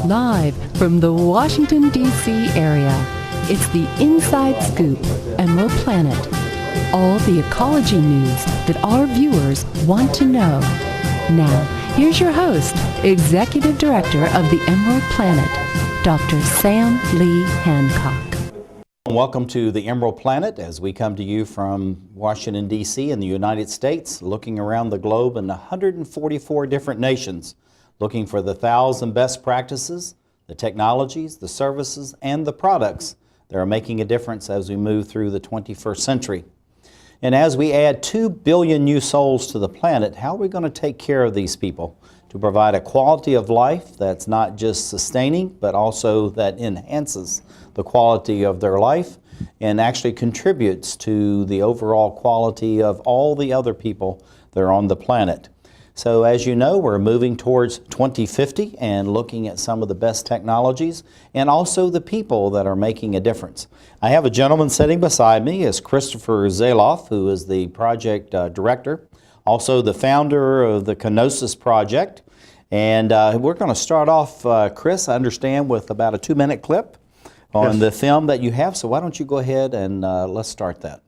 Live from the Washington, D.C. area, it's the Inside Scoop, Emerald Planet. All the ecology news that our viewers want to know. Now, here's your host, Executive Director of the Emerald Planet, Dr. Sam Lee Hancock. Welcome to the Emerald Planet as we come to you from Washington, D.C. in the United States, looking around the globe in 144 different nations, looking for the 1,000 best practices, the technologies, the services, and the products that are making a difference as we move through the 21st century. And as we add 2 billion new souls to the planet, how are we going to take care of these people to provide a quality of life that's not just sustaining, but also that enhances the quality of their life and actually contributes to the overall quality of all the other people that are on the planet? So as you know, we're moving towards 2050 and looking at some of the best technologies and also the people that are making a difference. I have a gentleman sitting beside me, is Christopher Zaloff, who is the project director, also the founder of the Kenosis Project. And we're going to start off, Chris, I understand, with about a 2-minute clip on the film that you have. So why don't you go ahead and let's start that.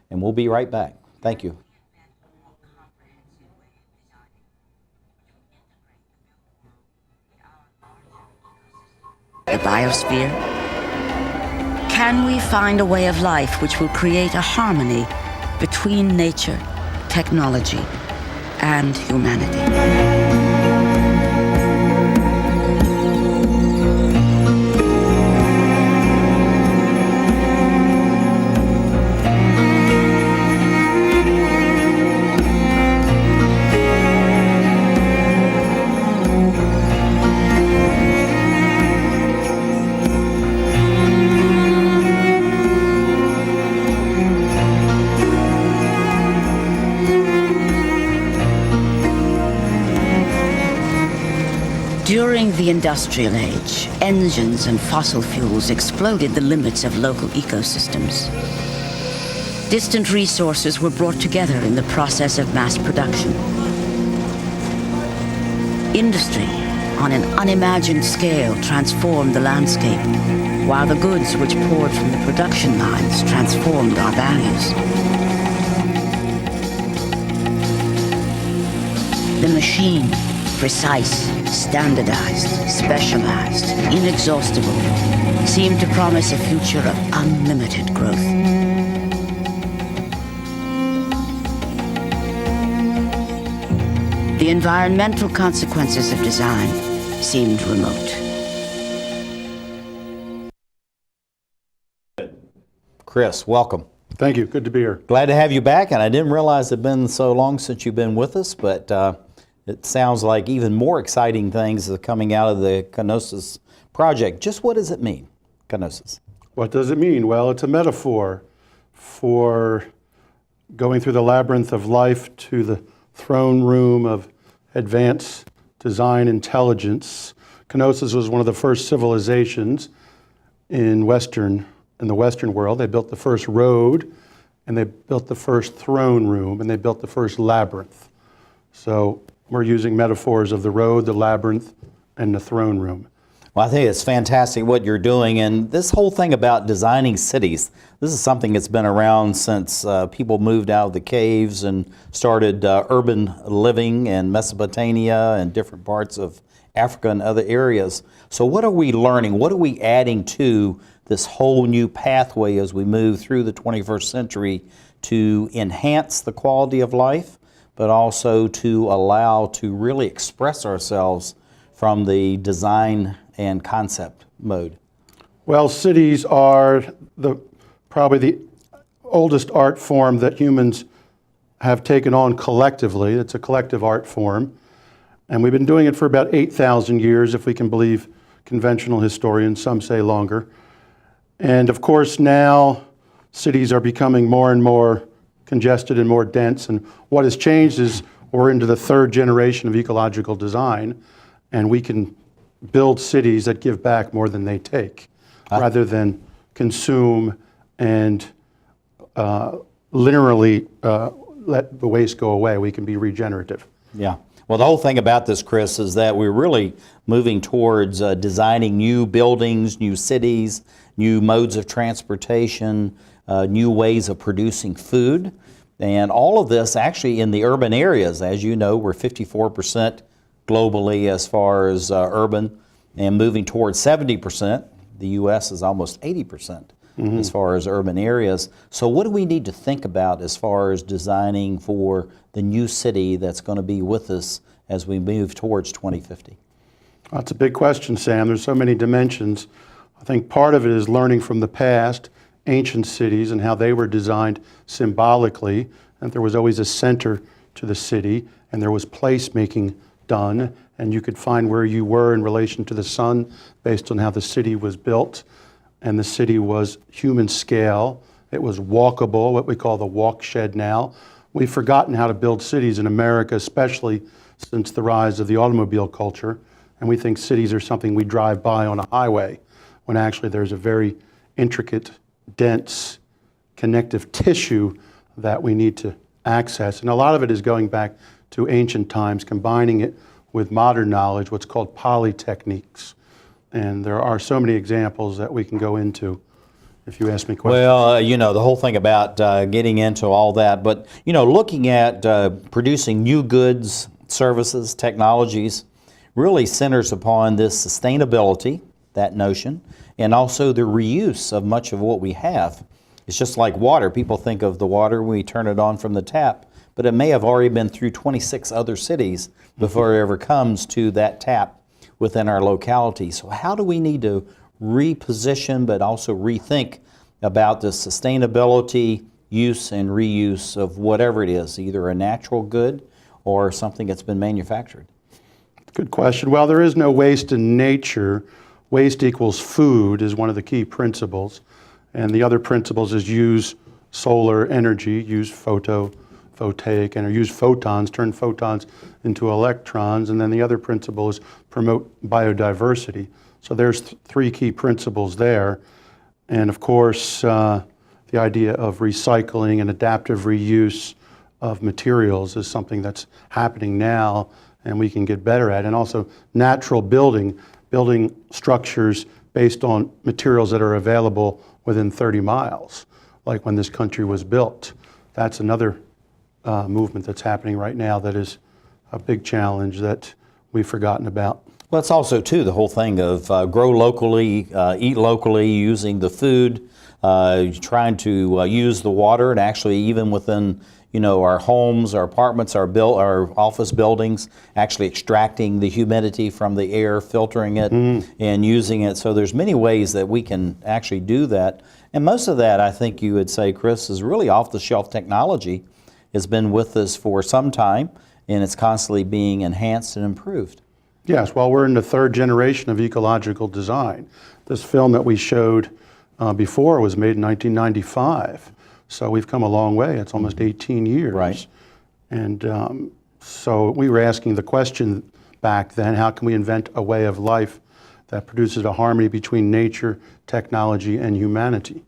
And we'll be right back. Thank you. The biosphere? Can we find a way of life which will create a harmony between nature, technology, and humanity? During the Industrial Age, engines and fossil fuels exploded the limits of local ecosystems. Distant resources were brought together in the process of mass production. Industry, on an unimagined scale, transformed the landscape, while the goods which poured from the production lines transformed our values. The machine, precise, standardized, specialized, inexhaustible, seemed to promise a future of unlimited growth. The environmental consequences of design seemed remote. Chris, welcome. Thank you. Good to be here. Glad to have you back, and I didn't realize it had been so long since you've been with us, but it sounds like even more exciting things are coming out of the Kenosis Project. Just what does it mean, Kenosis? What does it mean? Well, it's a metaphor for going through the labyrinth of life to the throne room of advanced design intelligence. Kenosis was one of the first civilizations in the Western world. They built the first road, and they built the first throne room, and they built the first labyrinth. So we're using metaphors of the road, the labyrinth, and the throne room. Well, I think it's fantastic what you're doing, and this whole thing about designing cities, this is something that's been around since people moved out of the caves and started urban living in Mesopotamia and different parts of Africa and other areas. So what are we learning? What are we adding to this whole new pathway as we move through the 21st century to enhance the quality of life, but also to allow to really express ourselves from the design and concept mode? Well, cities are probably the oldest art form that humans have taken on collectively. It's a collective art form. And we've been doing it for about 8,000 years, if we can believe conventional historians. Some say longer. And of course, now cities are becoming more and more congested and more dense. And what has changed is we're into the 3rd generation of ecological design, and we can build cities that give back more than they take, rather than consume and linearly let the waste go away. We can be regenerative. Yeah. Well, the whole thing about this, Chris, is that we're really moving towards designing new buildings, new cities, new modes of transportation, new ways of producing food. And all of this actually in the urban areas. As you know, we're 54% globally as far as urban, and moving towards 70%. The U.S. is almost 80% as far as urban areas. So what do we need to think about as far as designing for the new city that's going to be with us as we move towards 2050? That's a big question, Sam. There's so many dimensions. I think part of it is learning from the past, ancient cities and how they were designed symbolically, and there was always a center to the city, and there was placemaking done, and you could find where you were in relation to the sun based on how the city was built. And the city was human scale. It was walkable, what we call the walk shed now. We've forgotten how to build cities in America, especially since the rise of the automobile culture. And we think cities are something we drive by on a highway, when actually there's a very intricate, dense, connective tissue that we need to access. And a lot of it is going back to ancient times, combining it with modern knowledge, what's called polytechniques. And there are so many examples that we can go into if you ask me questions. Well, you know, the whole thing about getting into all that, but, you know, looking at producing new goods, services, technologies, really centers upon this sustainability, that notion, and also the reuse of much of what we have. It's just like water. People think of the water when we turn it on from the tap, but it may have already been through 26 other cities before it ever comes to that tap within our locality. So how do we need to reposition but also rethink about the sustainability, use and reuse of whatever it is, either a natural good or something that's been manufactured? Good question. Well, there is no waste in nature. Waste equals food is one of the key principles. And the other principles is use solar energy, use photovoltaic, and use photons, turn photons into electrons. And then the other principle is promote biodiversity. So there's three key principles there. And of course, the idea of recycling and adaptive reuse of materials is something that's happening now and we can get better at. And also natural building structures based on materials that are available within 30 miles, like when this country was built. That's another movement that's happening right now that is a big challenge that we've forgotten about. Well, it's also, too, the whole thing of grow locally, eat locally, using the food, trying to use the water, and actually even within, you know, our homes, our apartments, our office buildings, actually extracting the humidity from the air, filtering it, and using it. So there's many ways that we can actually do that. And most of that, I think you would say, Chris, is really off-the-shelf technology. It's been with us for some time, and it's constantly being enhanced and improved. Yes, well, we're in the third generation of ecological design. This film that we showed before was made in 1995. So we've come a long way. It's almost 18 years. Right. And so we were asking the question back then, how can we invent a way of life that produces a harmony between nature, technology, and humanity?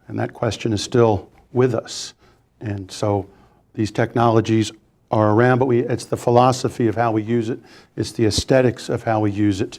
And that question is still with us. And so these technologies are around, but it's the philosophy of how we use it, it's the aesthetics of how we use it,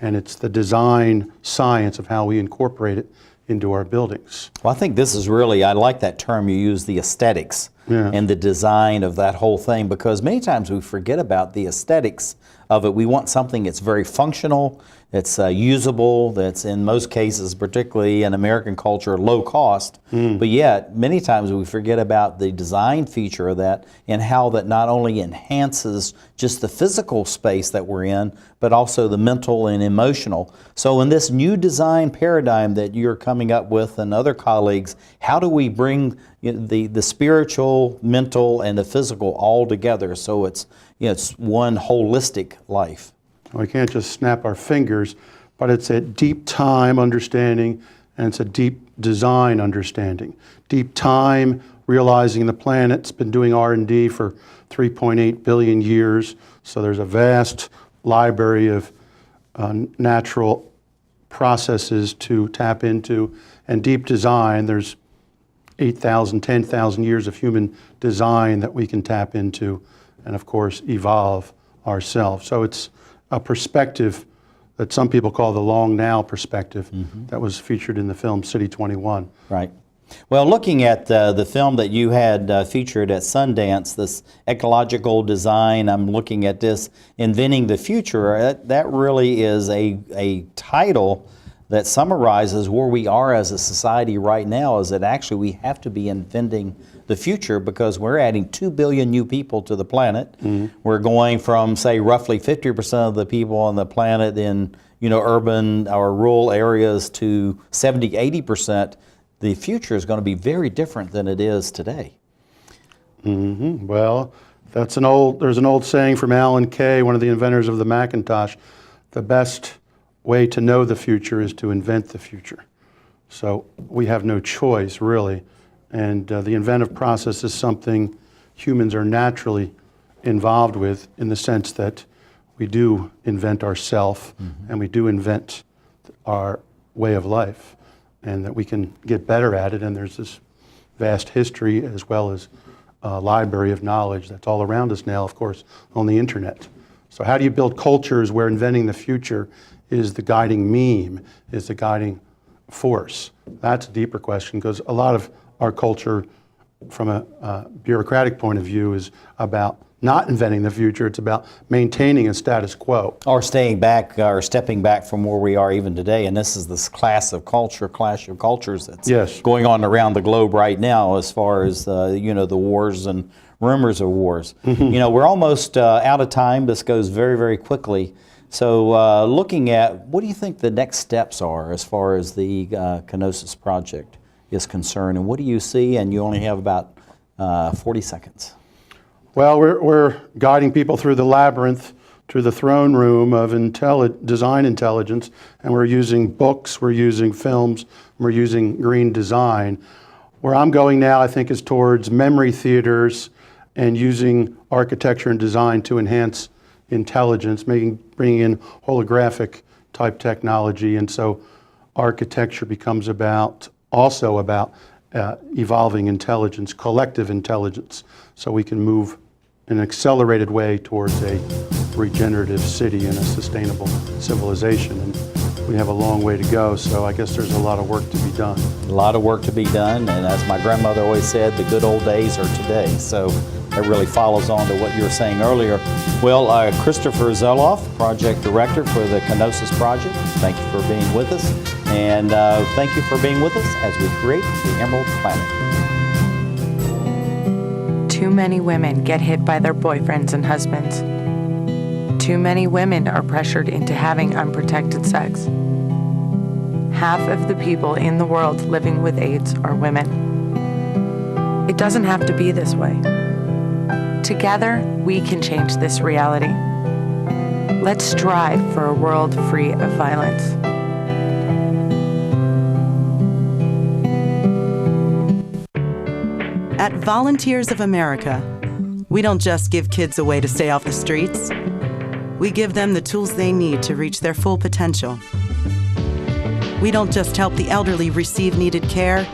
and it's the design science of how we incorporate it into our buildings. Well, I think this is really, I like that term you use, the aesthetics and the design of that whole thing, because many times we forget about the aesthetics of it. We want something that's very functional, that's usable, that's in most cases, particularly in American culture, low cost. But yet, many times we forget about the design feature of that and how that not only enhances just the physical space that we're in, but also the mental and emotional. So in this new design paradigm that you're coming up with and other colleagues, how do we bring the spiritual, mental, and the physical all together so it's, it's one holistic life? We can't just snap our fingers, but it's a deep time understanding and it's a deep design understanding. Deep time, realizing the planet's been doing R&D for 3.8 billion years, so there's a vast library of natural processes to tap into. And deep design, there's 8,000, 10,000 years of human design that we can tap into and, of course, evolve ourselves. So it's a perspective that some people call the long now perspective that was featured in the film City 21. Right. Well, looking at the film that you had featured at Sundance, this ecological design, I'm looking at this, Inventing the Future, that really is a title that summarizes where we are as a society right now, is that actually we have to be inventing the future because we're adding 2 billion new people to the planet. We're going from, say, roughly 50% of the people on the planet in urban or rural areas to 70, 80%. The future is going to be very different than it is today. Well, there's an old saying from Alan Kay, one of the inventors of the Macintosh: the best way to know the future is to invent the future. So we have no choice, really. And the inventive process is something humans are naturally involved with, in the sense that we do invent ourself and we do invent our way of life, and that we can get better at it. And there's this vast history, as well as a library of knowledge that's all around us now, of course, on the internet. So how do you build cultures where inventing the future is the guiding meme, is the guiding force? That's a deeper question, because a lot of our culture, from a bureaucratic point of view, is about not inventing the future. It's about maintaining a status quo. Or staying back, or stepping back from where we are even today. And this is this clash of cultures that's going on around the globe right now, as far as the wars and rumors of wars. We're almost out of time. This goes very, very quickly. So looking at, what do you think the next steps are as far as the Kenosis project is concerned, and what do you see? And you only have about 40 seconds. Well, we're guiding people through the labyrinth, through the throne room of design intelligence, and we're using books, we're using films, we're using green design. Where I'm going now, I think, is towards memory theaters and using architecture and design to enhance intelligence, bringing in holographic type technology. And so architecture becomes also about evolving intelligence, collective intelligence, so we can move in an accelerated way towards a regenerative city and a sustainable civilization. And we have a long way to go, so I guess there's a lot of work to be done. A lot of work to be done, and as my grandmother always said, the good old days are today. So that really follows on to what you were saying earlier. Well, Christopher Zeloff, Project Director for the Kenosis Project, thank you for being with us. And thank you for being with us as we create the Emerald Planet. Too many women get hit by their boyfriends and husbands. Too many women are pressured into having unprotected sex. Half of the people in the world living with AIDS are women. It doesn't have to be this way. Together, we can change this reality. Let's strive for a world free of violence. At Volunteers of America, we don't just give kids a way to stay off the streets. We give them the tools they need to reach their full potential. We don't just help the elderly receive needed care.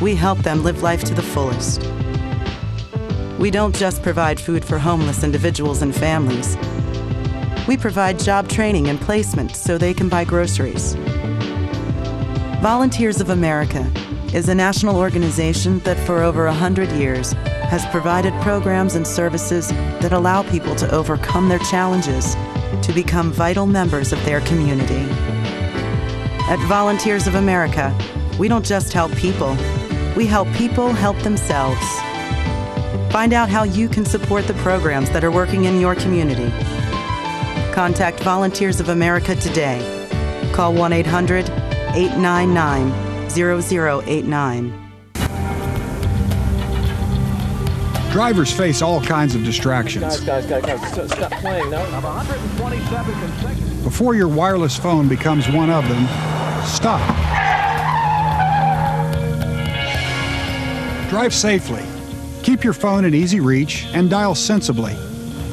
We help them live life to the fullest. We don't just provide food for homeless individuals and families. We provide job training and placement so they can buy groceries. Volunteers of America is a national organization that for over 100 years has provided programs and services that allow people to overcome their challenges to become vital members of their community. At Volunteers of America, we don't just help people, we help people help themselves. Find out how you can support the programs that are working in your community. Contact Volunteers of America today. Call 1-800-899-0089. Drivers face all kinds of distractions. Guys, stop playing. No. 127 consecutive. Before your wireless phone becomes one of them, stop. Drive safely. Keep your phone in easy reach and dial sensibly.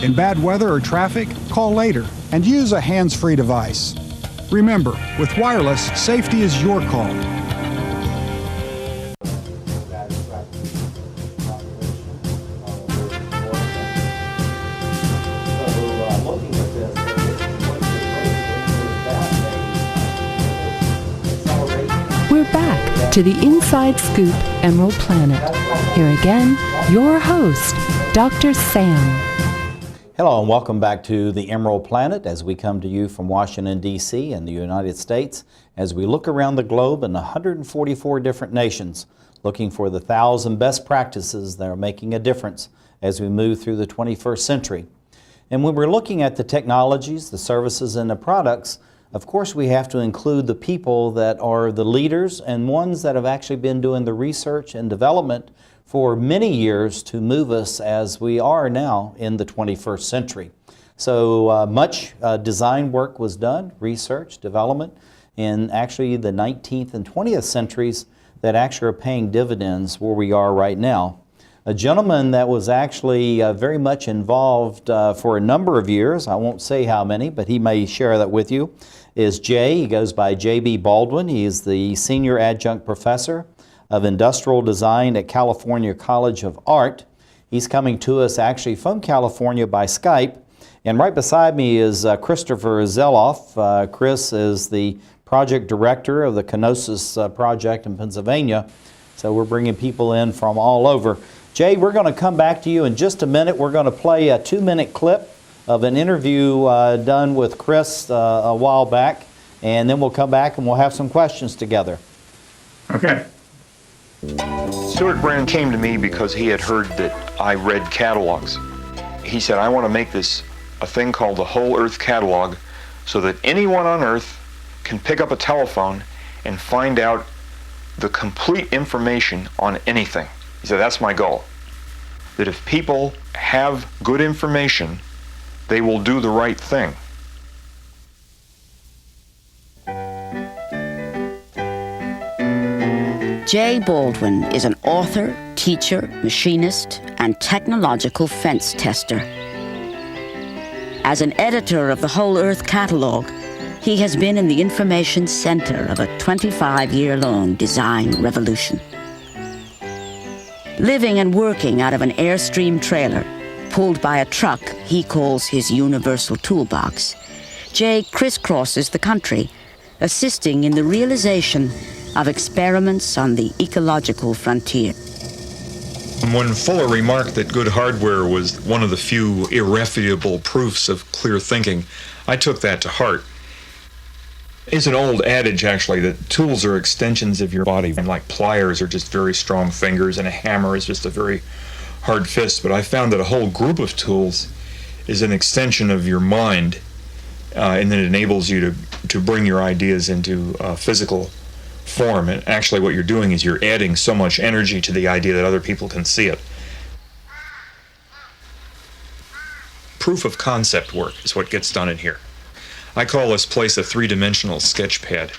In bad weather or traffic, call later and use a hands-free device. Remember, with wireless, safety is your call. to the Inside Scoop Emerald Planet. Here again, your host, Dr. Sam. Hello and welcome back to the Emerald Planet as we come to you from Washington, D.C. in the United States as we look around the globe in 144 different nations looking for the 1,000 best practices that are making a difference as we move through the 21st century. And when we're looking at the technologies, the services, and the products, of course we have to include the people that are the leaders and ones that have actually been doing the research and development for many years to move us as we are now in the 21st century. So much design work was done, research, development, in actually the 19th and 20th centuries that actually are paying dividends where we are right now. A gentleman that was actually very much involved for a number of years, I won't say how many, but he may share that with you, is Jay. He goes by J.B. Baldwin. He is the Senior Adjunct Professor of Industrial Design at California College of Art. He's coming to us actually from California by Skype. And right beside me is Christopher Zeloff. Chris is the Project Director of the Kenosis Project in Pennsylvania. So we're bringing people in from all over. Jay, we're going to come back to you in just a minute. We're going to play a 2-minute clip of an interview done with Chris a while back, and then we'll come back and we'll have some questions together. Okay. Stuart Brand came to me because he had heard that I read catalogs. He said, I want to make this a thing called the Whole Earth Catalog so that anyone on Earth can pick up a telephone and find out the complete information on anything. He said, that's my goal. That if people have good information, they will do the right thing. Jay Baldwin is an author, teacher, machinist, and technological fence tester. As an editor of the Whole Earth Catalog, he has been in the information center of a 25-year-long design revolution. Living and working out of an Airstream trailer, pulled by a truck he calls his universal toolbox, Jay crisscrosses the country, assisting in the realization of experiments on the ecological frontier. When Fuller remarked that good hardware was one of the few irrefutable proofs of clear thinking, I took that to heart. It's an old adage, actually, that tools are extensions of your body, and like pliers are just very strong fingers, and a hammer is just a very hard fist. But I found that a whole group of tools is an extension of your mind, and then it enables you to bring your ideas into physical form. And actually what you're doing is you're adding so much energy to the idea that other people can see it. Proof of concept work is what gets done in here. I call this place a three-dimensional sketch pad.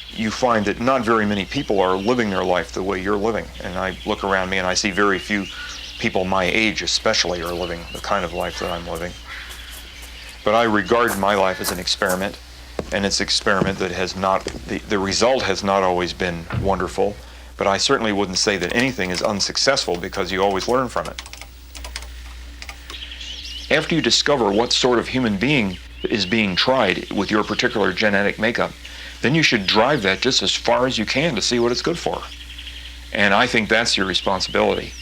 You find that not very many people are living their life the way you're living. And I look around me and I see very few people my age especially are living the kind of life that I'm living. But I regard my life as an experiment, and it's an experiment that has not, the result has not always been wonderful, but I certainly wouldn't say that anything is unsuccessful because you always learn from it. After you discover what sort of human being is being tried with your particular genetic makeup, then you should drive that just as far as you can to see what it's good for. And I think that's your responsibility.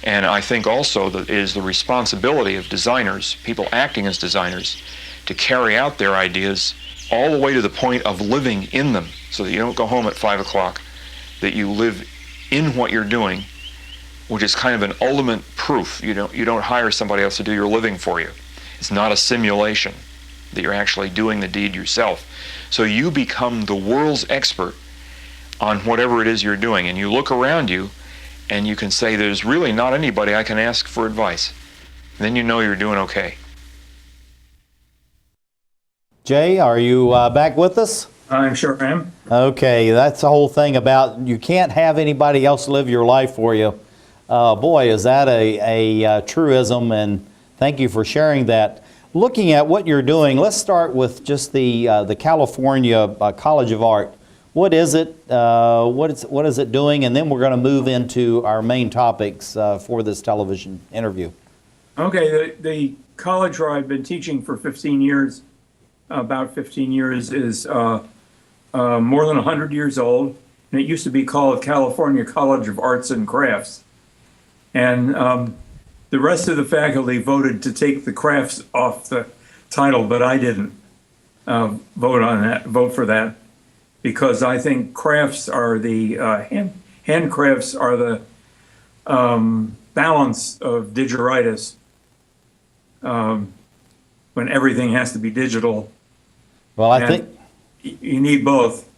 And I think also that it is the responsibility of designers, people acting as designers, to carry out their ideas all the way to the point of living in them, so that you don't go home at 5 o'clock, that you live in what you're doing, which is kind of an ultimate proof. You don't hire somebody else to do your living for you. It's not a simulation, that you're actually doing the deed yourself. So you become the world's expert on whatever it is you're doing, and you look around you and you can say, there's really not anybody I can ask for advice. And then you know you're doing okay. Jay, are you back with us? I'm sure I am. Okay, that's the whole thing about you can't have anybody else live your life for you. Boy, is that a truism, and thank you for sharing that. Looking at what you're doing, let's start with just the California College of Art. What is it? What is it doing? And then we're going to move into our main topics for this television interview. Okay, the college where I've been teaching for 15 years, about 15 years, is more than 100 years old. And it used to be called California College of Arts and Crafts. And the rest of the faculty voted to take the crafts off the title, but I didn't vote for that, because I think crafts are the handcrafts are the balance of digeritis. When everything has to be digital. Well, I think you need both.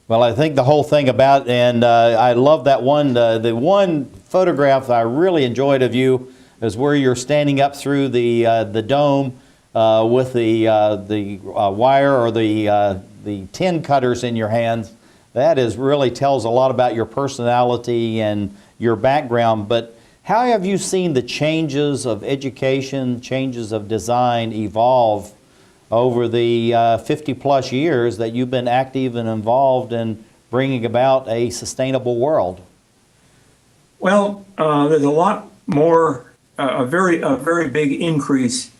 Well, I think the whole thing about, and I love that one, the one photograph I really enjoyed of you is where you're standing up through the dome with the wire or the tin cutters in your hands. That is really tells a lot about your personality and your background. But how have you seen the changes of education, changes of design evolve over the 50-plus years that you've been active and involved in bringing about a sustainable world? Well, there's a lot more, a very big increase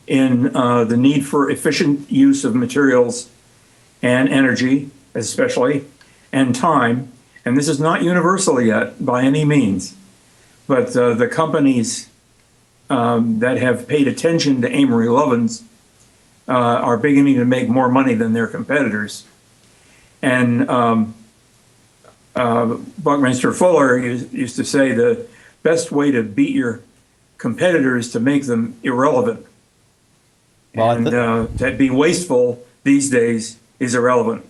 in the need for efficient use of materials and energy, especially, and time. And this is not universal yet by any means. But the companies that have paid attention to Amory Lovins are beginning to make more money than their competitors. And Buckminster Fuller used to say the best way to beat your competitors is to make them irrelevant. Well, and to be wasteful these days is irrelevant.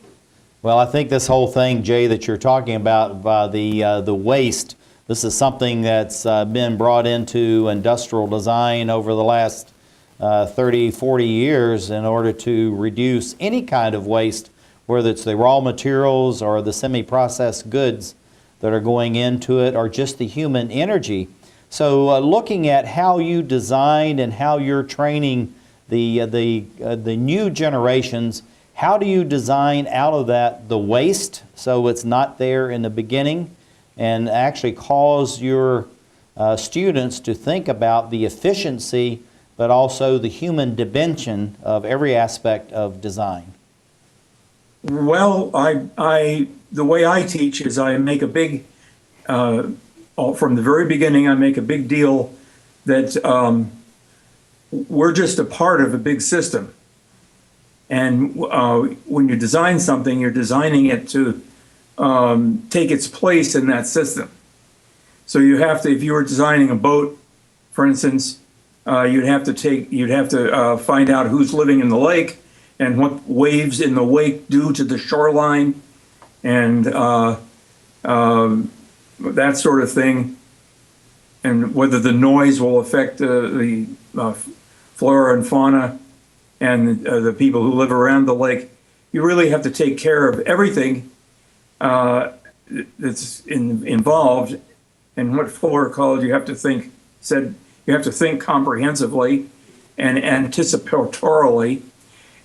Well, I think this whole thing, Jay, that you're talking about, the waste, this is something that's been brought into industrial design over the last 30, 40 years in order to reduce any kind of waste, whether it's the raw materials or the semi-processed goods that are going into it or just the human energy. So looking at how you design and how you're training the new generations, how do you design out of that the waste so it's not there in the beginning, and actually cause your students to think about the efficiency but also the human dimension of every aspect of design? Well, the way I teach is I make a big, from the very beginning, I make a big deal that we're just a part of a big system. And when you design something, you're designing it to take its place in that system. So you have to, if you were designing a boat, for instance, you'd have to find out who's living in the lake and what waves in the wake do to the shoreline, and that sort of thing, and whether the noise will affect the flora and fauna and the people who live around the lake. You really have to take care of everything that's involved. And what Fuller called, you have to think comprehensively and anticipatorily.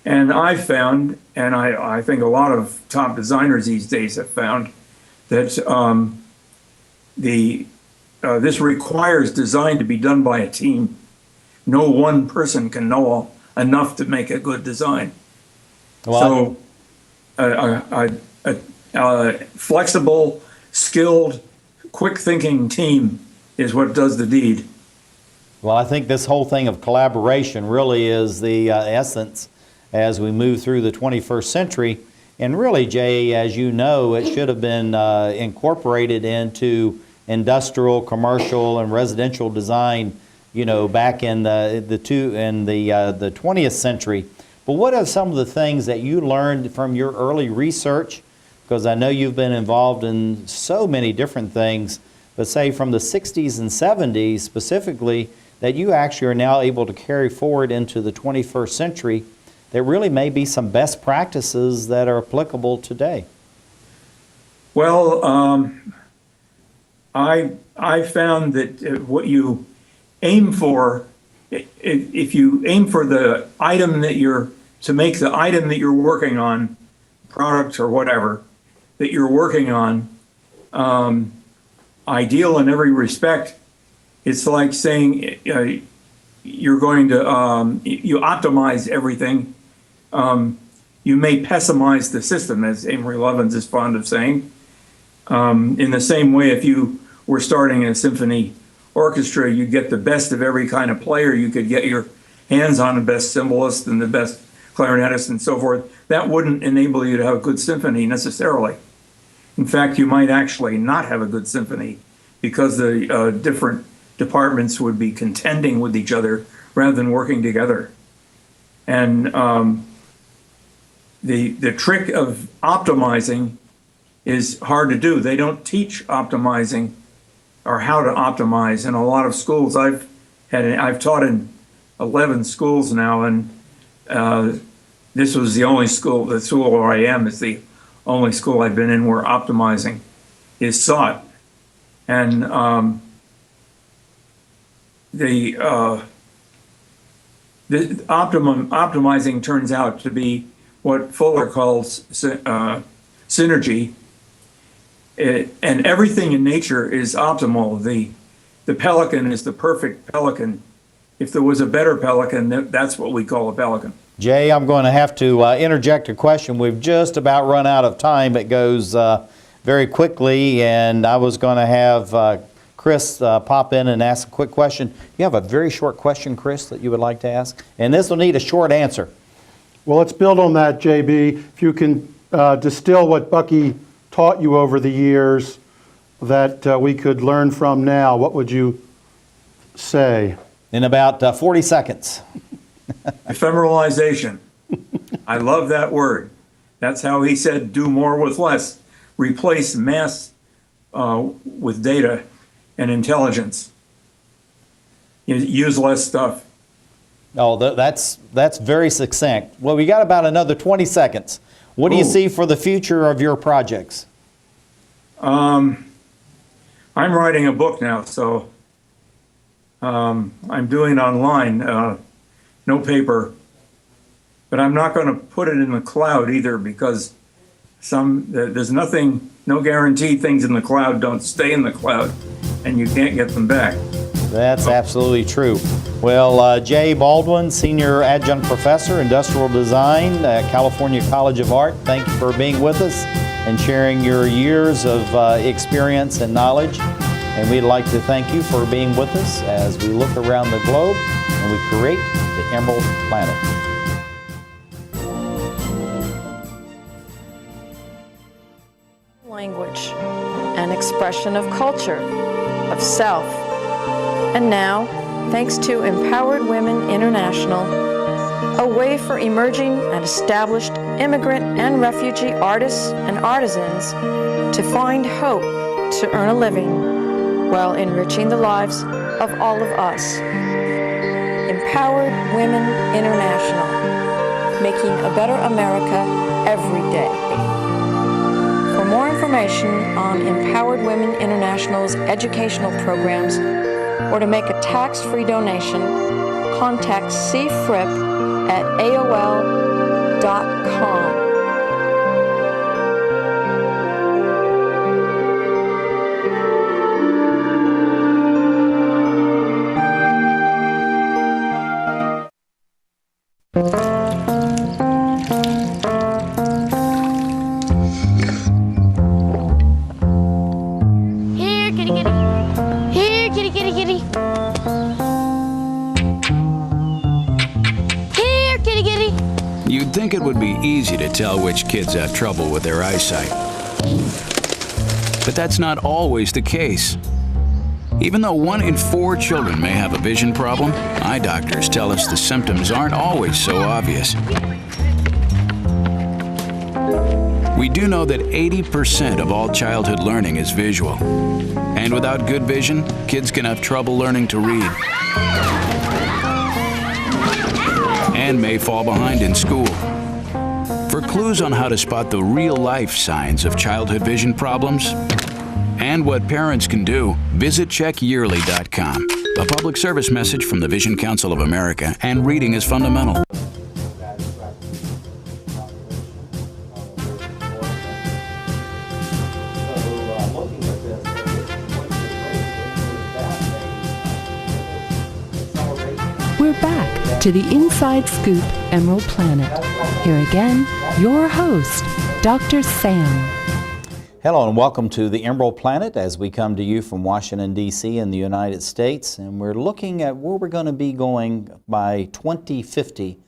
And I found, and I think a lot of top designers these days have found, that this requires design to be done by a team. No one person can know enough to make a good design. Well, so a flexible, skilled, quick-thinking team is what does the deed. Well, I think this whole thing of collaboration really is the essence as we move through the 21st century. And really, Jay, as you know, it should have been incorporated into industrial, commercial, and residential design, you know, back in the 20th century. But what are some of the things that you learned from your early research? Because I know you've been involved in so many different things, but say from the 60s and 70s specifically, that you actually are now able to carry forward into the 21st century, there really may be some best practices that are applicable today. Well, I found that what you aim for, if you aim for the item that to make the item that you're working on, product or whatever, that you're working on, ideal in every respect, it's like saying you're going to, you optimize everything. You may pessimize the system, as Amory Lovins is fond of saying. In the same way, if you were starting a symphony orchestra, you get the best of every kind of player. You could get your hands on the best cembalist and the best clarinetist and so forth. That wouldn't enable you to have a good symphony necessarily. In fact, you might actually not have a good symphony because the different departments would be contending with each other rather than working together. And the trick of optimizing is hard to do. They don't teach optimizing or how to optimize in a lot of schools. I've taught in 11 schools now, and this was the only school, the school where I am is the only school I've been in where optimizing is sought. And the optimizing turns out to be what Fuller calls synergy. And everything in nature is optimal. The pelican is the perfect pelican. If there was a better pelican, that's what we call a pelican. Jay, I'm going to have to interject a question. We've just about run out of time. It goes very quickly, and I was going to have Chris pop in and ask a quick question. You have a very short question, Chris, that you would like to ask? And this will need a short answer. Well, let's build on that, JB. If you can distill what Bucky taught you over the years that we could learn from now, what would you say? In about 40 seconds. Ephemeralization. I love that word. That's how he said, do more with less. Replace mass with data and intelligence. Use less stuff. Oh, that's very succinct. Well, we got about another 20 seconds. What do you see for the future of your projects? I'm writing a book now, so I'm doing it online, no paper. But I'm not going to put it in the cloud either, because there's no guarantee things in the cloud don't stay in the cloud, and you can't get them back. That's absolutely true. Well, Jay Baldwin, Senior Adjunct Professor, Industrial Design at California College of Art, thank you for being with us and sharing your years of experience and knowledge. And we'd like to thank you for being with us as we look around the globe and we create the Emerald Planet. Language, an expression of culture, of self. And now, thanks to Empowered Women International, a way for emerging and established immigrant and refugee artists and artisans to find hope to earn a living while enriching the lives of all of us. Empowered Women International, making a better America every day. For more information on Empowered Women International's educational programs, or to make a tax-free donation, contact cfrip at AOL.com. Here, kitty, kitty. Here, kitty, kitty, kitty. Here, kitty, kitty. You'd think it would be easy to tell which kids have trouble with their eyesight. But that's not always the case. Even though 1 in 4 children may have a vision problem, eye doctors tell us the symptoms aren't always so obvious. We do know that 80% of all childhood learning is visual. And without good vision, kids can have trouble learning to read and may fall behind in school. For clues on how to spot the real-life signs of childhood vision problems and what parents can do, visit checkyearly.com. A public service message from the Vision Council of America, and reading is fundamental. We're back to the Inside Scoop Emerald Planet. Here again, your host, Dr. Sam. Hello and welcome to the Emerald Planet as we come to you from Washington, D.C. in the United States. And we're looking at where we're going to be going by 2050,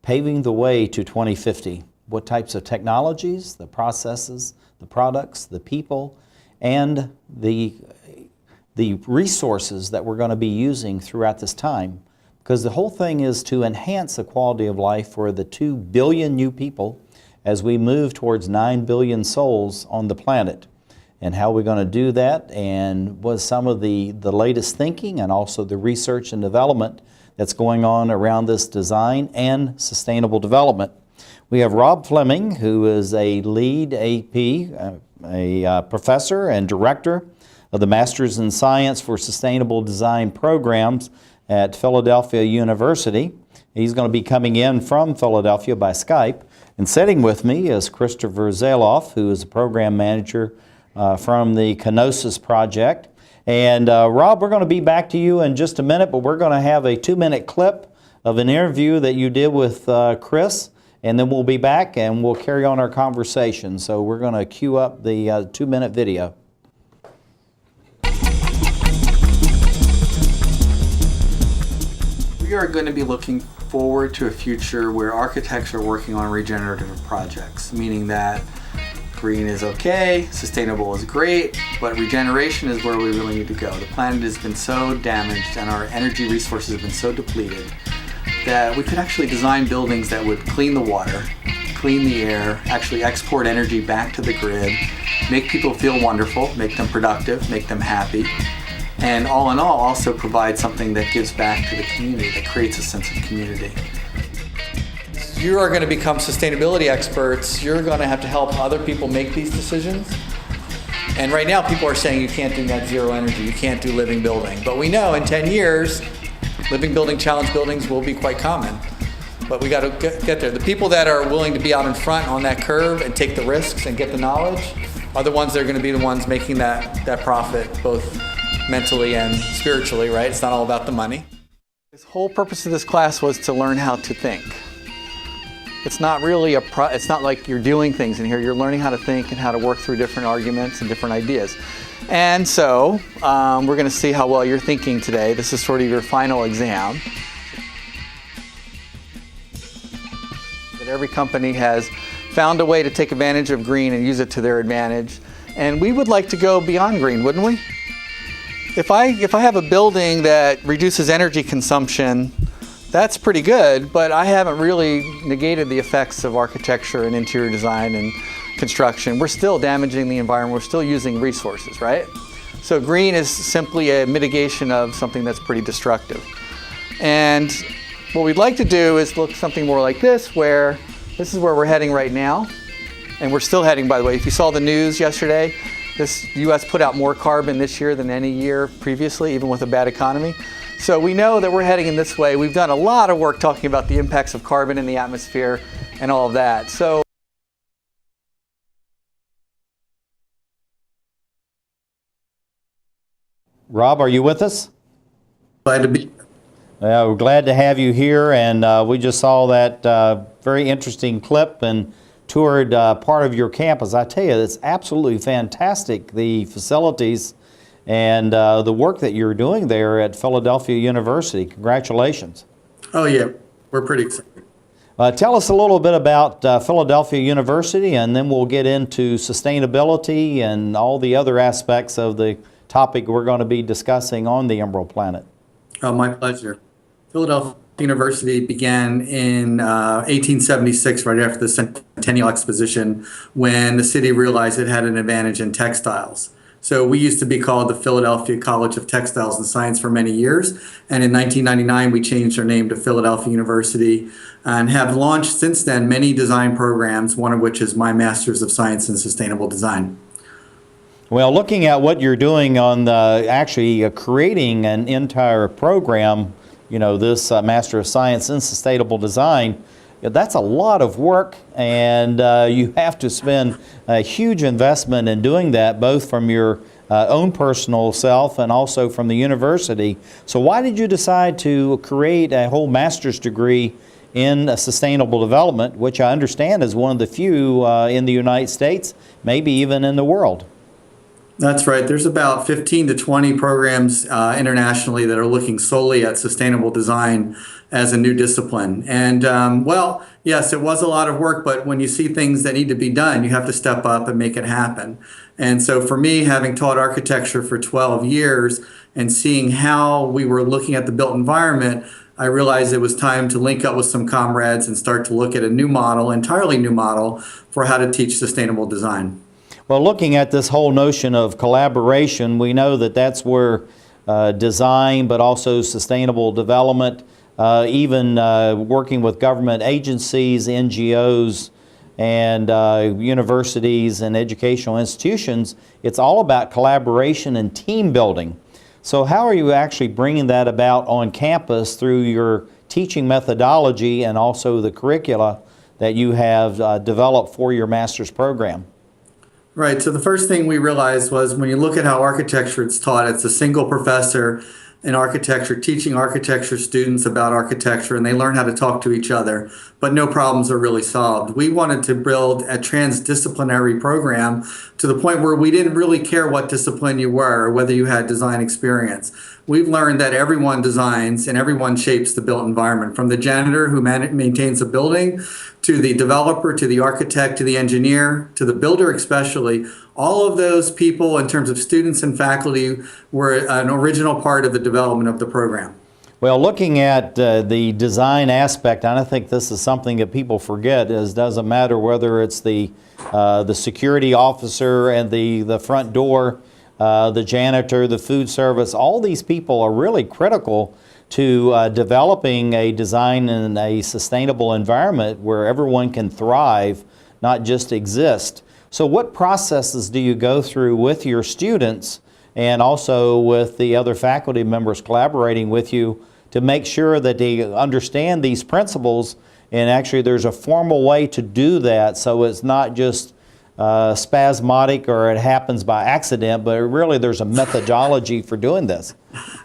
paving the way to 2050. What types of technologies, the processes, the products, the people, and the resources that we're going to be using throughout this time. Because the whole thing is to enhance the quality of life for the 2 billion new people as we move towards 9 billion souls on the planet. And how we're going to do that, and what some of the latest thinking and also the research and development that's going on around this design and sustainable development. We have Rob Fleming, who is a lead AP, a professor and director of the Masters in Science for Sustainable Design programs at Philadelphia University. He's going to be coming in from Philadelphia by Skype. And sitting with me is Christopher Zaloff, who is a program manager from the Kenosis Project. And Rob, we're going to be back to you in just a minute, but we're going to have a 2-minute clip of an interview that you did with Chris, and then we'll be back and we'll carry on our conversation. So we're going to cue up the 2-minute video. We are going to be looking forward to a future where architects are working on regenerative projects, meaning that green is okay, sustainable is great, but regeneration is where we really need to go. The planet has been so damaged and our energy resources have been so depleted that we could actually design buildings that would clean the water, clean the air, actually export energy back to the grid, make people feel wonderful, make them productive, make them happy, and all in all also provide something that gives back to the community, that creates a sense of community. You are going to become sustainability experts. You're going to have to help other people make these decisions. And right now people are saying you can't do net zero energy, you can't do living building. But we know in 10 years, living building, challenge buildings will be quite common. But we got to get there. The people that are willing to be out in front on that curve and take the risks and get the knowledge are the ones that are going to be the ones making that profit, both mentally and spiritually, right? It's not all about the money. The whole purpose of this class was to learn how to think. It's not really it's not like you're doing things in here. You're learning how to think and how to work through different arguments and different ideas. And so we're going to see how well you're thinking today. This is sort of your final exam. But every company has found a way to take advantage of green and use it to their advantage. And we would like to go beyond green, wouldn't we? If I have a building that reduces energy consumption, that's pretty good, but I haven't really negated the effects of architecture and interior design and construction. We're still damaging the environment. We're still using resources, right? So green is simply a mitigation of something that's pretty destructive. And what we'd like to do is look something more like this, where this is where we're heading right now. And we're still heading, by the way. If you saw the news yesterday, this U.S. put out more carbon this year than any year previously, even with a bad economy. So we know that we're heading in this way. We've done a lot of work talking about the impacts of carbon in the atmosphere and all of that. So Rob, are you with us? Glad to be. We're glad to have you here, and we just saw that very interesting clip and toured part of your campus. I tell you, it's absolutely fantastic, the facilities and the work that you're doing there at Philadelphia University. Congratulations. Oh yeah, we're pretty excited. Tell us a little bit about Philadelphia University, and then we'll get into sustainability and all the other aspects of the topic we're going to be discussing on the Emerald Planet. Oh, my pleasure. Philadelphia University began in 1876, right after the Centennial Exposition, when the city realized it had an advantage in textiles. So we used to be called the Philadelphia College of Textiles and Science for many years. And in 1999, we changed our name to Philadelphia University and have launched since then many design programs, one of which is my Master's of Science in Sustainable Design. Well, looking at what you're doing on actually creating an entire program, you know, this Master of Science in Sustainable Design, that's a lot of work, and you have to spend a huge investment in doing that, both from your own personal self and also from the university. So why did you decide to create a whole master's degree in sustainable development, which I understand is one of the few in the United States, maybe even in the world? That's right. There's about 15 to 20 programs internationally that are looking solely at sustainable design as a new discipline. And well, yes, it was a lot of work, but when you see things that need to be done, you have to step up and make it happen. And so for me, having taught architecture for 12 years and seeing how we were looking at the built environment, I realized it was time to link up with some comrades and start to look at a new model, entirely new model, for how to teach sustainable design. Well, looking at this whole notion of collaboration, we know that that's where design, but also sustainable development, even working with government agencies, NGOs, and universities and educational institutions, it's all about collaboration and team building. So how are you actually bringing that about on campus through your teaching methodology and also the curricula that you have developed for your master's program? Right. So the first thing we realized was when you look at how architecture is taught, it's a single professor in architecture teaching architecture students about architecture, and they learn how to talk to each other, but no problems are really solved. We wanted to build a transdisciplinary program to the point where we didn't really care what discipline you were or whether you had design experience. We've learned that everyone designs and everyone shapes the built environment, from the janitor who maintains a building, to the developer, to the architect, to the engineer, to the builder especially. All of those people, in terms of students and faculty, were an original part of the development of the program. Well, looking at the design aspect, and I think this is something that people forget, is doesn't matter whether it's the security officer and the front door, the janitor, the food service, all these people are really critical to developing a design in a sustainable environment where everyone can thrive, not just exist. So what processes do you go through with your students and also with the other faculty members collaborating with you to make sure that they understand these principles, and actually there's a formal way to do that so it's not just spasmodic or it happens by accident, but really there's a methodology for doing this?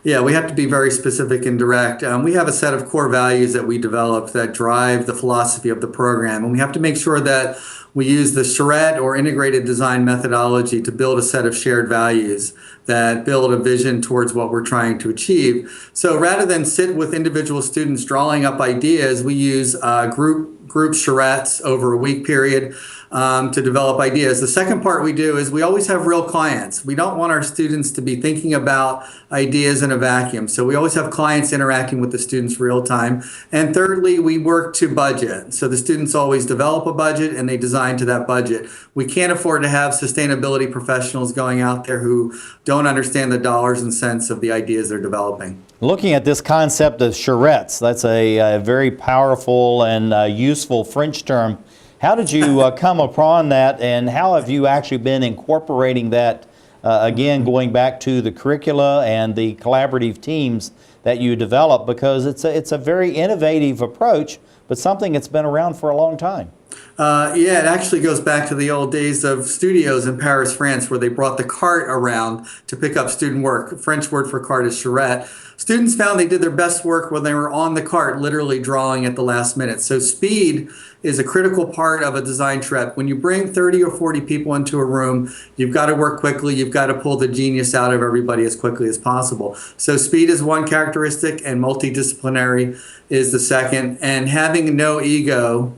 Yeah, we have to be very specific and direct. We have a set of core values that we developed that drive the philosophy of the program, and we have to make sure that we use the charrette or integrated design methodology to build a set of shared values that build a vision towards what we're trying to achieve. So rather than sit with individual students drawing up ideas, we use group charrettes over a week period to develop ideas. The second part we do is we always have real clients. We don't want our students to be thinking about ideas in a vacuum. So we always have clients interacting with the students real time. And thirdly, we work to budget. So the students always develop a budget and they design to that budget. We can't afford to have sustainability professionals going out there who don't understand the dollars and cents of the ideas they're developing. Looking at this concept of charrettes, that's a very powerful and useful French term. How did you come upon that, and how have you actually been incorporating that, again, going back to the curricula and the collaborative teams that you develop, because it's a very innovative approach, but something that's been around for a long time? Yeah, it actually goes back to the old days of studios in Paris, France, where they brought the cart around to pick up student work. French word for cart is charrette. Students found they did their best work when they were on the cart, literally drawing at the last minute. So speed is a critical part of a design charrette. When you bring 30 or 40 people into a room, you've got to work quickly. You've got to pull the genius out of everybody as quickly as possible. So speed is one characteristic, and multidisciplinary is the second. And having no ego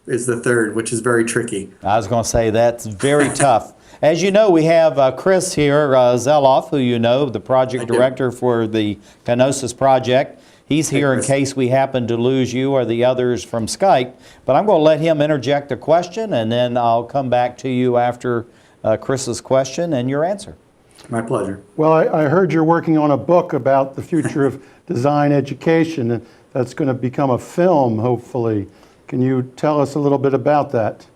is the third, which is very tricky. I was going to say that's very tough. As you know, we have Chris here, Zeloff, who you know, the project director for the Kenosis project. He's here in case we happen to lose you or the others from Skype. But I'm going to let him interject a question, and then I'll come back to you after Chris's question and your answer. My pleasure. Well, I heard you're working on a book about the future of design education, and that's going to become a film, hopefully. Can you tell us a little bit about that?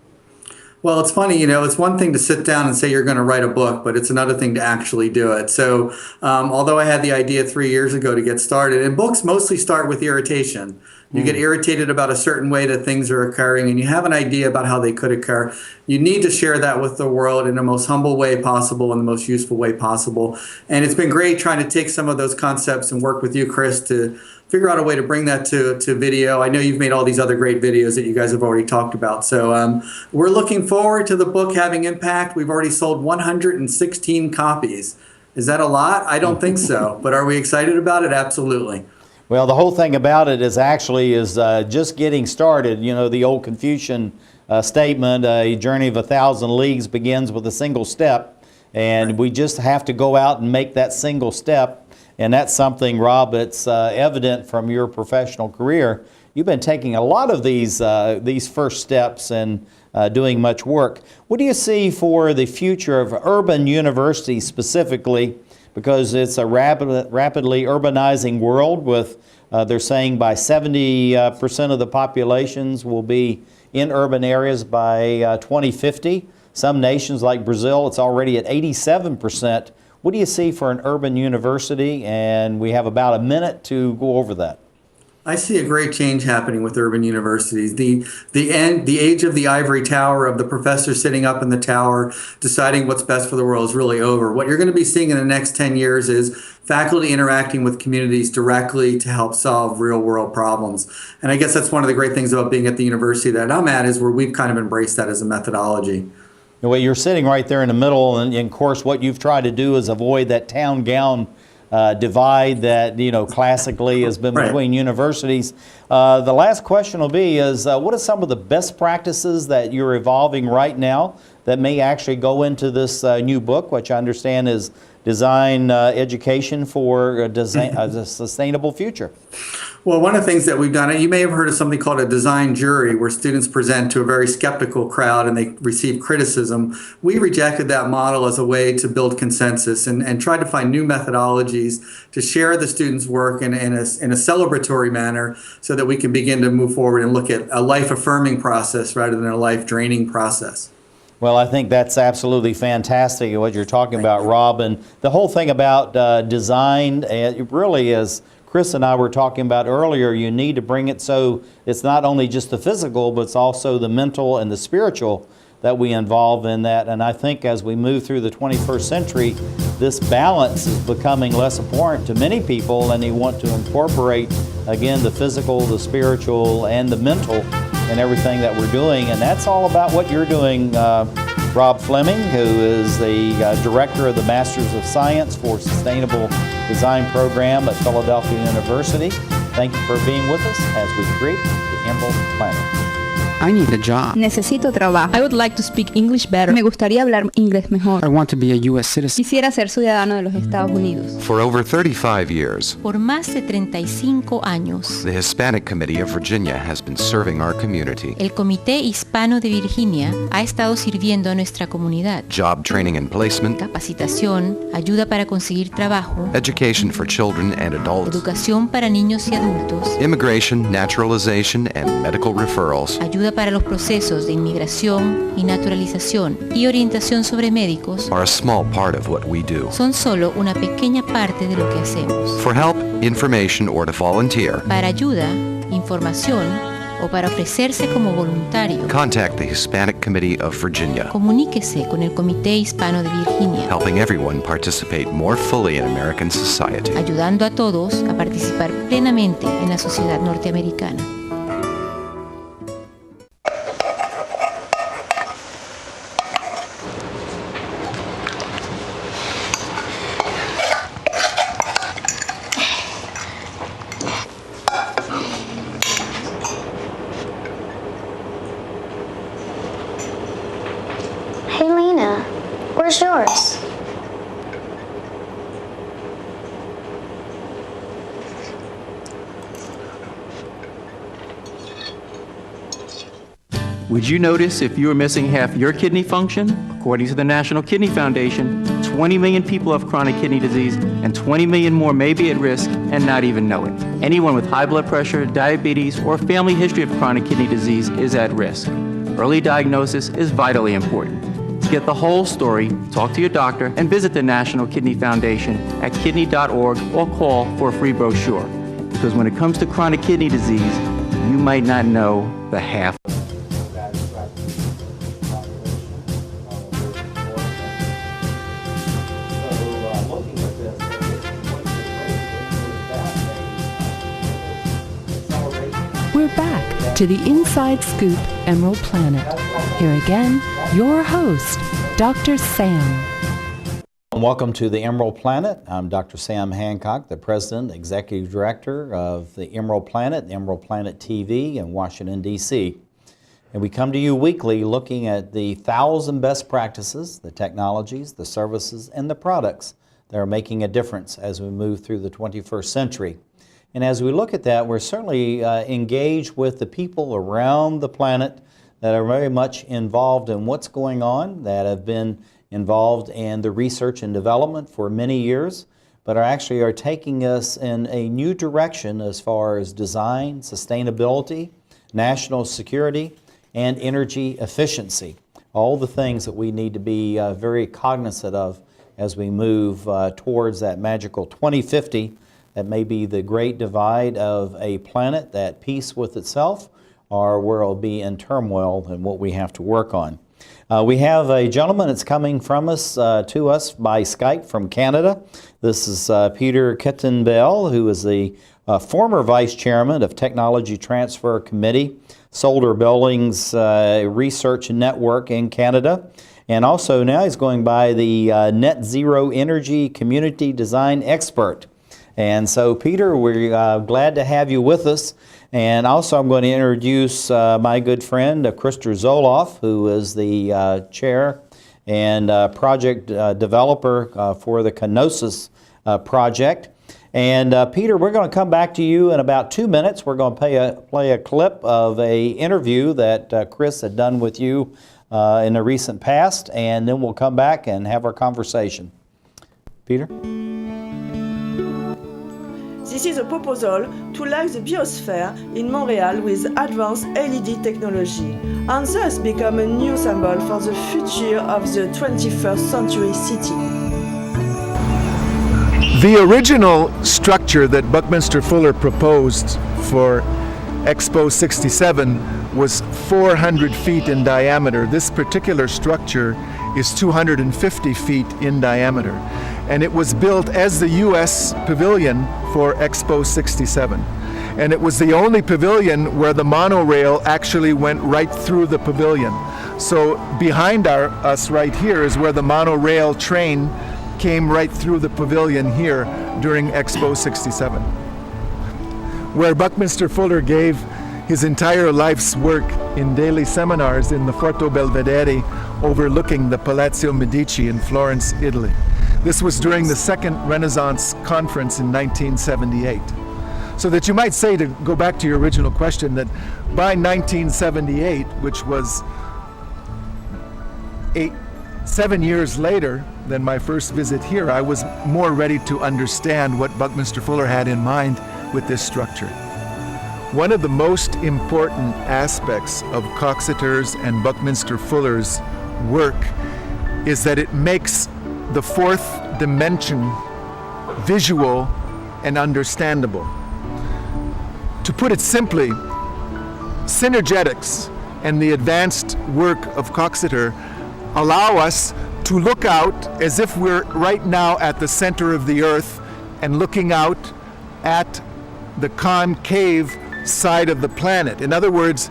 Well, it's funny, it's one thing to sit down and say you're going to write a book, but it's another thing to actually do it. So although I had the idea 3 years ago to get started, and books mostly start with irritation. You get irritated about a certain way that things are occurring, and you have an idea about how they could occur. You need to share that with the world in the most humble way possible and the most useful way possible. And it's been great trying to take some of those concepts and work with you, Chris, to figure out a way to bring that to video. I know you've made all these other great videos that you guys have already talked about. So we're looking forward to the book having impact. We've already sold 116 copies. Is that a lot? I don't think so. But are we excited about it? Absolutely. Well, the whole thing about it is just getting started. You know, the old Confucian statement, a journey of 1,000 leagues begins with a single step. And we just have to go out and make that single step. And that's something, Rob, that's evident from your professional career. You've been taking a lot of these first steps and doing much work. What do you see for the future of urban universities specifically? Because it's a rapidly urbanizing world with, they're saying by 70% of the populations will be in urban areas by 2050. Some nations like Brazil, it's already at 87%. What do you see for an urban university? And we have about a minute to go over that. I see a great change happening with urban universities. The age of the ivory tower, of the professor sitting up in the tower deciding what's best for the world, is really over. What you're going to be seeing in the next 10 years is faculty interacting with communities directly to help solve real world problems. And I guess that's one of the great things about being at the university that I'm at, is where we've kind of embraced that as a methodology. Well, you're sitting right there in the middle, and of course what you've tried to do is avoid that town-gown divide that, you know, classically has been between universities. The last question will be is, what are some of the best practices that you're evolving right now that may actually go into this new book, which I understand is Design Education for a Sustainable Future? Well, one of the things that we've done, you may have heard of something called a design jury, where students present to a very skeptical crowd and they receive criticism. We rejected that model as a way to build consensus and tried to find new methodologies to share the students' work in a celebratory manner, so that we can begin to move forward and look at a life-affirming process rather than a life-draining process. Well, I think that's absolutely fantastic what you're talking about, Rob. And the whole thing about design, it really is, Chris and I were talking about earlier, you need to bring it so it's not only just the physical, but it's also the mental and the spiritual that we involve in that. And I think as we move through the 21st century, this balance is becoming less important to many people, and they want to incorporate, again, the physical, the spiritual, and the mental in everything that we're doing. And that's all about what you're doing, Rob Fleming, who is the director of the Masters of Science for Sustainable Design program at Philadelphia University. Thank you for being with us as we create the Emerald Planet. I need a job. Necesito trabajo. I would like to speak English better. Me gustaría hablar inglés mejor. I want to be a U.S. citizen. Quisiera ser ciudadano de los Estados Unidos. For over 35 years, por más de 35 años, the Hispanic Committee of Virginia has been serving our community. El Comité Hispano de Virginia ha estado sirviendo a nuestra comunidad. Job training and placement, capacitación, ayuda para conseguir trabajo, education for children and adults, educación para niños y adultos, immigration, naturalization, and medical referrals, ayuda para los procesos de inmigración y naturalización y orientación sobre médicos, are a small part of what we do. Son solo una pequeña parte de lo que hacemos. For help, information, or to volunteer, para ayuda, información o para ofrecerse como voluntario, contact the Hispanic Committee of Virginia. Comuníquese con el Comité Hispano de Virginia, helping everyone participate more fully in American society. Ayudando a todos a participar plenamente en la sociedad norteamericana. Hey, Lena, where's yours? Would you notice if you were missing half your kidney function? According to the National Kidney Foundation, 20 million people have chronic kidney disease, and 20 million more may be at risk and not even know it. Anyone with high blood pressure, diabetes, or a family history of chronic kidney disease is at risk. Early diagnosis is vitally important. To get the whole story, talk to your doctor and visit the National Kidney Foundation at kidney.org or call for a free brochure. Because when it comes to chronic kidney disease, you might not know the half. We're back to the Inside Scoop Emerald Planet. Here again, your host, Dr. Sam. Welcome to the Emerald Planet. I'm Dr. Sam Hancock, the President, Executive Director of the Emerald Planet TV in Washington, D.C. And we come to you weekly looking at the 1,000 best practices, the technologies, the services, and the products that are making a difference as we move through the 21st century. And as we look at that, we're certainly engaged with the people around the planet that are very much involved in what's going on, that have been involved in the research and development for many years, but are taking us in a new direction as far as design, sustainability, national security, and energy efficiency. All the things that we need to be very cognizant of as we move towards that magical 2050. That may be the great divide of a planet at peace with itself, or where it'll be in turmoil and what we have to work on. We have a gentleman that's coming from us to us by Skype from Canada. This is Peter Kittenbell, who is the former Vice Chairman of Technology Transfer Committee, Solar Buildings Research Network in Canada. And also now he's going by the Net Zero Energy Community Design Expert. And so, Peter, we're glad to have you with us. And also, I'm going to introduce my good friend, Krister Zoloff, who is the chair and project developer for the Kenosis project. And Peter, we're going to come back to you in about 2 minutes. We're going to play a clip of an interview that Chris had done with you in the recent past, and then we'll come back and have our conversation. Peter? This is a proposal to light the biosphere in Montreal with advanced LED technology, and thus become a new symbol for the future of the 21st century city. The original structure that Buckminster Fuller proposed for Expo 67 was 400 feet in diameter. This particular structure is 250 feet in diameter. And it was built as the U.S. pavilion for Expo 67. And it was the only pavilion where the monorail actually went right through the pavilion. So behind us right here is where the monorail train came right through the pavilion here during Expo 67. Where Buckminster Fuller gave his entire life's work in daily seminars in the Forte Belvedere overlooking the Palazzo Medici in Florence, Italy. This was during the Second Renaissance Conference in 1978. So that you might say, to go back to your original question, that by 1978, which was 7 years later than my first visit here, I was more ready to understand what Buckminster Fuller had in mind with this structure. One of the most important aspects of Coxeter's and Buckminster Fuller's work is that it makes the fourth dimension visual and understandable. To put it simply, synergetics and the advanced work of Coxeter allow us to look out as if we're right now at the center of the earth and looking out at the concave side of the planet. In other words,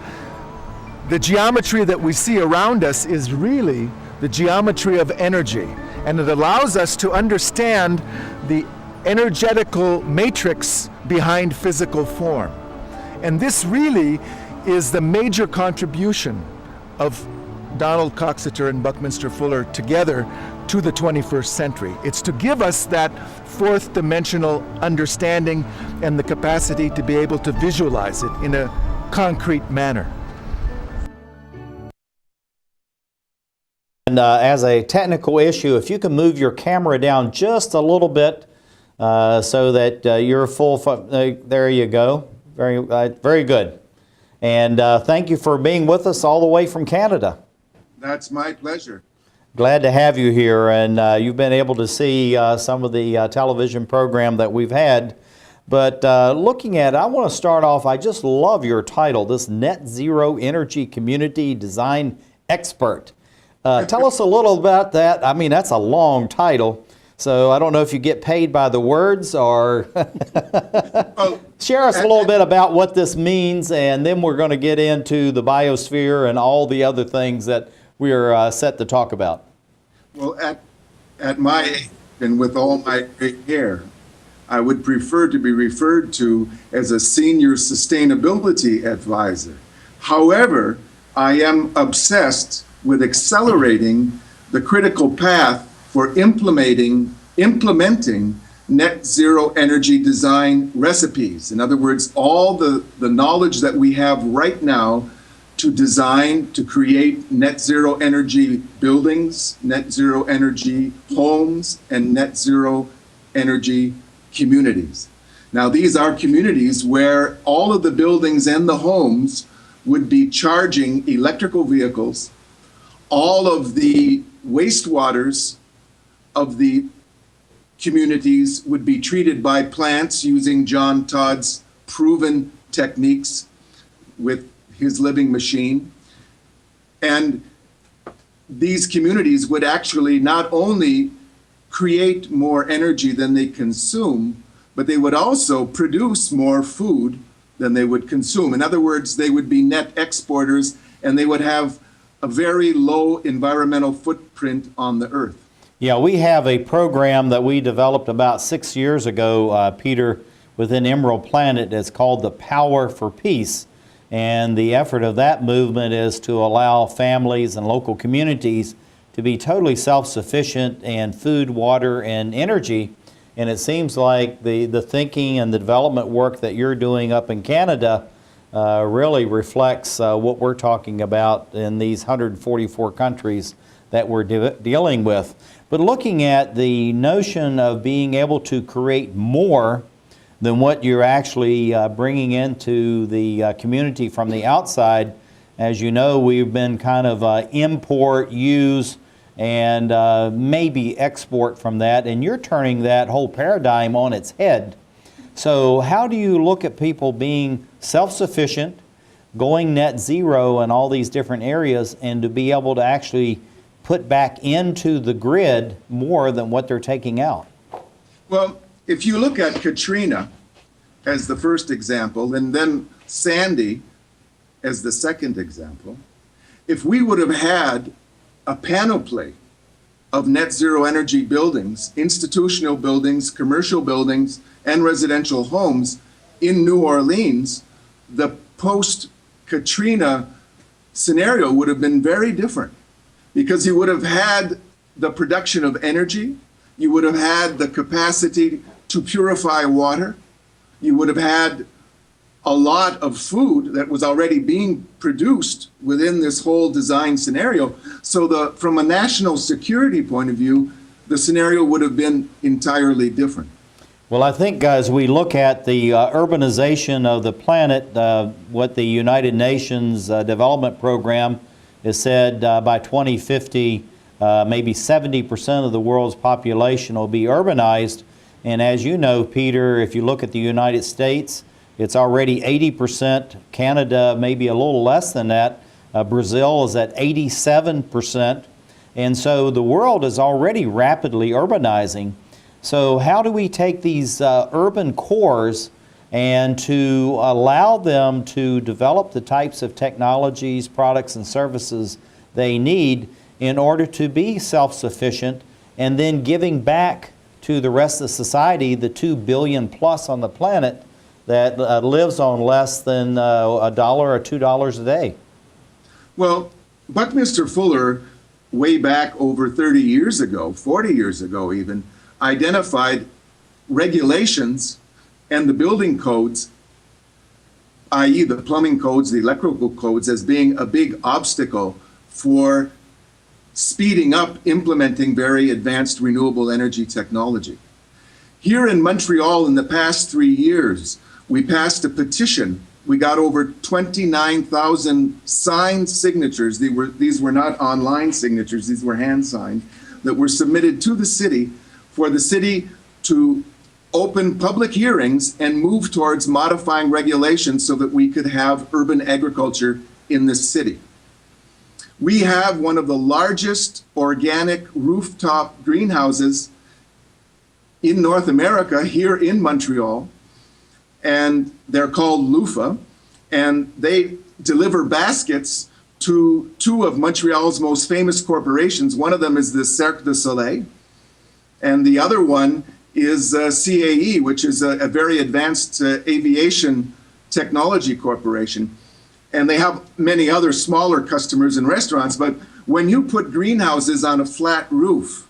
the geometry that we see around us is really the geometry of energy, and it allows us to understand the energetical matrix behind physical form. And this really is the major contribution of Donald Coxeter and Buckminster Fuller together to the 21st century. It's to give us that fourth dimensional understanding and the capacity to be able to visualize it in a concrete manner. And as a technical issue, if you can move your camera down just a little bit so that you're full, there you go. Very good. And thank you for being with us all the way from Canada. That's my pleasure. Glad to have you here, and you've been able to see some of the television program that we've had. But looking at it, I want to start off, I just love your title, this Net Zero Energy Community Design Expert. Tell us a little about that. I mean, that's a long title. So I don't know if you get paid by the words or share us a little bit about what this means, and then we're going to get into the biosphere and all the other things that we're set to talk about. Well, at my age and with all my gray hair, I would prefer to be referred to as a senior sustainability advisor. However, I am obsessed with accelerating the critical path for implementing net zero energy design recipes. In other words, all the knowledge that we have right now to design, to create net zero energy buildings, net zero energy homes, and net zero energy communities. Now, these are communities where all of the buildings and the homes would be charging electrical vehicles. All of the wastewaters of the communities would be treated by plants using John Todd's proven techniques with his living machine. And these communities would actually not only create more energy than they consume, but they would also produce more food than they would consume. In other words, they would be net exporters, and they would have a very low environmental footprint on the earth. Yeah, we have a program that we developed about 6 years ago, Peter, within Emerald Planet. It's called the Power for Peace. And the effort of that movement is to allow families and local communities to be totally self-sufficient in food, water, and energy. And it seems like the thinking and the development work that you're doing up in Canada really reflects what we're talking about in these 144 countries that we're dealing with. But looking at the notion of being able to create more than what you're actually bringing into the community from the outside, as you know, we've been kind of import, use, and maybe export from that, and you're turning that whole paradigm on its head. So how do you look at people being self-sufficient, going net zero in all these different areas, and to be able to actually put back into the grid more than what they're taking out? Well, if you look at Katrina as the first example, and then Sandy as the second example, if we would have had a panoply of net zero energy buildings, institutional buildings, commercial buildings, and residential homes in New Orleans, the post-Katrina scenario would have been very different, because you would have had the production of energy, you would have had the capacity to purify water, you would have had a lot of food that was already being produced within this whole design scenario. So from a national security point of view, the scenario would have been entirely different. Well, I think as we look at the urbanization of the planet, what the United Nations Development Program has said by 2050, maybe 70% of the world's population will be urbanized. And as you know, Peter, if you look at the United States, it's already 80%, Canada maybe a little less than that, Brazil is at 87%, and so the world is already rapidly urbanizing. So how do we take these urban cores and to allow them to develop the types of technologies, products, and services they need in order to be self-sufficient, and then giving back to the rest of society, the 2 billion plus on the planet that lives on less than $1 or $2 a day? Well, Buckminster Fuller, way back over 30 years ago, 40 years ago even, identified regulations and the building codes, i.e. the plumbing codes, the electrical codes, as being a big obstacle for speeding up implementing very advanced renewable energy technology. Here in Montreal in the past 3 years, we passed a petition. We got over 29,000 signed signatures. These were not online signatures, these were hand signed, that were submitted to the city for the city to open public hearings and move towards modifying regulations so that we could have urban agriculture in this city. We have one of the largest organic rooftop greenhouses in North America here in Montreal, and they're called Lufa, and they deliver baskets to two of Montreal's most famous corporations. One of them is the Cirque du Soleil, and the other one is CAE, which is a very advanced aviation technology corporation. And they have many other smaller customers and restaurants, but when you put greenhouses on a flat roof,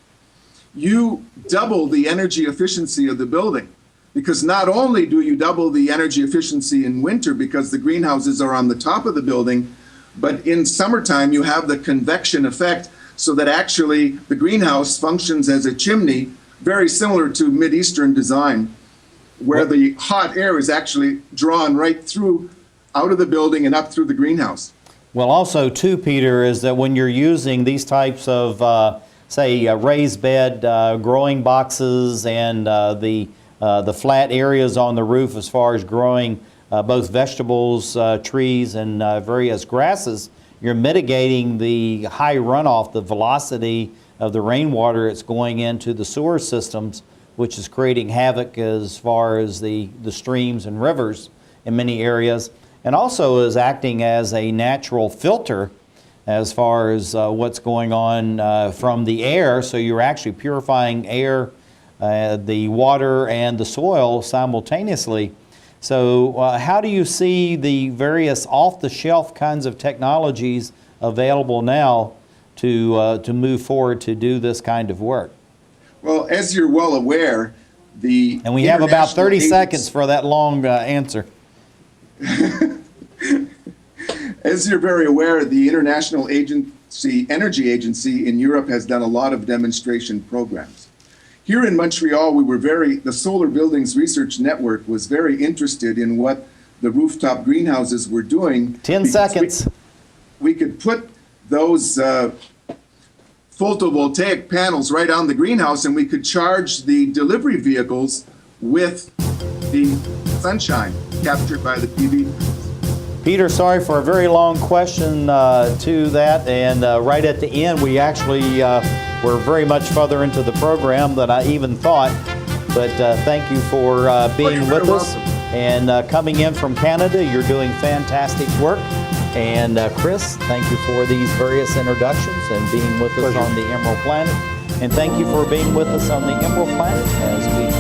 you double the energy efficiency of the building. Because not only do you double the energy efficiency in winter because the greenhouses are on the top of the building, but in summertime you have the convection effect so that actually the greenhouse functions as a chimney, very similar to Mideastern design, where the hot air is actually drawn right through out of the building and up through the greenhouse. Well, also too, Peter, is that when you're using these types of, say, raised bed growing boxes and the flat areas on the roof as far as growing both vegetables, trees, and various grasses, you're mitigating the high runoff, the velocity of the rainwater that's going into the sewer systems, which is creating havoc as far as the streams and rivers in many areas, and also is acting as a natural filter as far as what's going on from the air. So you're actually purifying air, the water, and the soil simultaneously. So how do you see the various off-the-shelf kinds of technologies available now to move forward to do this kind of work? Well, as you're well aware, and we have about 30 seconds for that long answer. As you're very aware, the International Energy Agency in Europe has done a lot of demonstration programs. Here in Montreal, the Solar Buildings Research Network was very interested in what the rooftop greenhouses were doing. 10 seconds. We could put those photovoltaic panels right on the greenhouse, and we could charge the delivery vehicles with the sunshine captured by the PV. Peter, sorry for a very long question to that, and right at the end we actually were very much further into the program than I even thought, but thank you for being with us and coming in from Canada. You're doing fantastic work, and Chris, thank you for these various introductions and being with us on the Emerald Planet, and thank you for being with us on the Emerald Planet as we